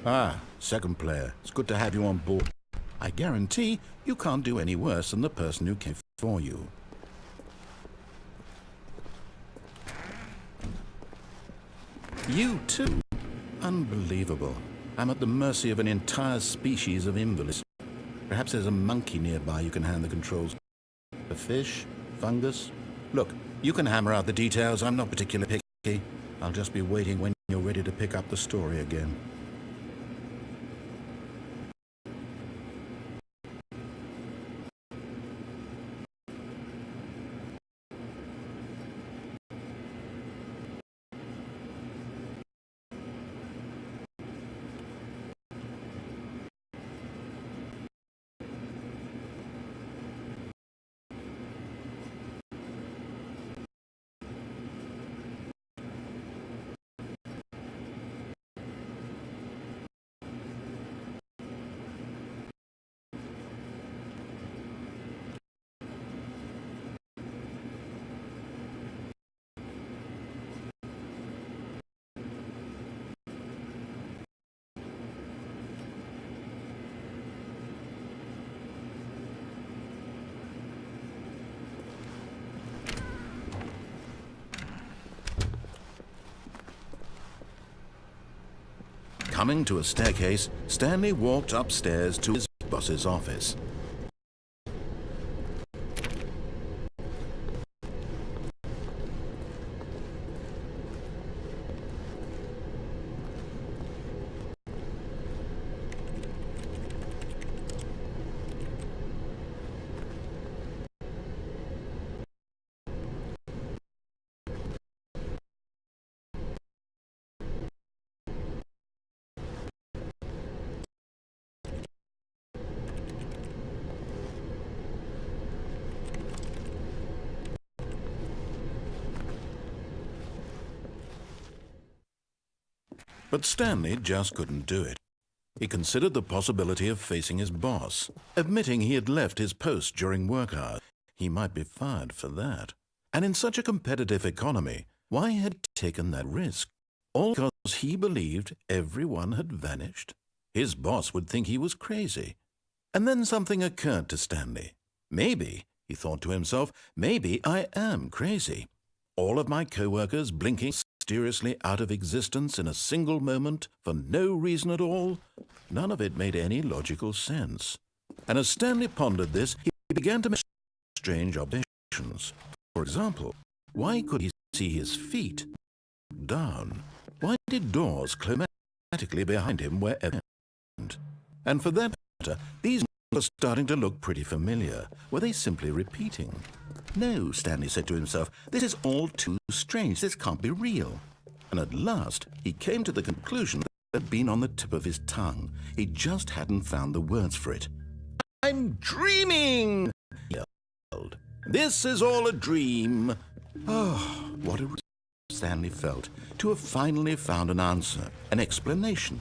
Ah, second player. It's good to have you on board. I guarantee you can't do any worse than the person who came for you. You too? Unbelievable. I'm at the mercy of an entire species of invalids. Perhaps there's a monkey nearby you can hand the controls. A fish? Fungus? Look, you can hammer out the details. I'm not particularly picky. I'll just be waiting when you're ready to pick up the story again. Coming to a staircase, Stanley walked upstairs to his boss's office. But Stanley just couldn't do it. He considered the possibility of facing his boss, admitting he had left his post during work hours. He might be fired for that. And in such a competitive economy, why had he taken that risk? All because he believed everyone had vanished? His boss would think he was crazy. And then something occurred to Stanley. Maybe, he thought to himself, maybe I am crazy. All of my co-workers blinking mysteriously out of existence in a single moment for no reason at all. None of it made any logical sense. And as Stanley pondered this, he began to make strange observations. For example, why could he see his feet down? Why did doors close automatically behind him wherever he went? And for that matter, these were starting to look pretty familiar. Were they simply repeating? No, Stanley said to himself, this is all too strange. This can't be real. And at last, he came to the conclusion that had been on the tip of his tongue. He just hadn't found the words for it. I'm dreaming, he yelled. This is all a dream. Oh, what a relief Stanley felt to have finally found an answer, an explanation.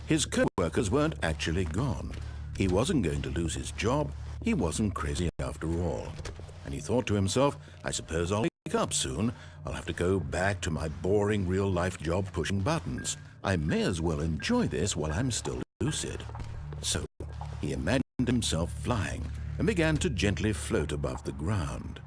His co-workers weren't actually gone. He wasn't going to lose his job. He wasn't crazy after all. And he thought to himself, I suppose I'll wake up soon. I'll have to go back to my boring real-life job pushing buttons. I may as well enjoy this while I'm still lucid. So he imagined himself flying and began to gently float above the ground.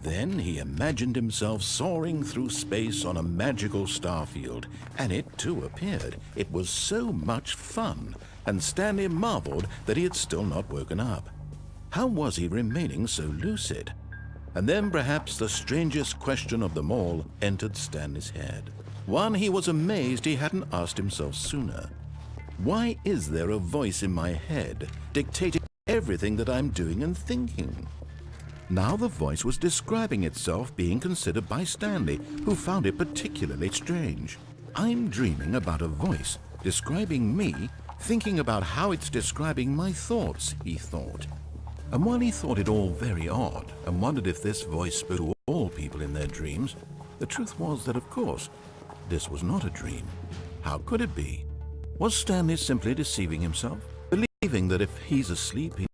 Then he imagined himself soaring through space on a magical starfield, and it too appeared. It was so much fun, and Stanley marveled that he had still not woken up. How was he remaining so lucid? And then perhaps the strangest question of them all entered Stanley's head. One he was amazed he hadn't asked himself sooner. Why is there a voice in my head dictating everything that I'm doing and thinking? Now the voice was describing itself being considered by Stanley, who found it particularly strange. I'm dreaming about a voice describing me, thinking about how it's describing my thoughts, he thought. And while he thought it all very odd and wondered if this voice spoke to all people in their dreams, the truth was that, of course, this was not a dream. How could it be? Was Stanley simply deceiving himself, believing that if he's asleep,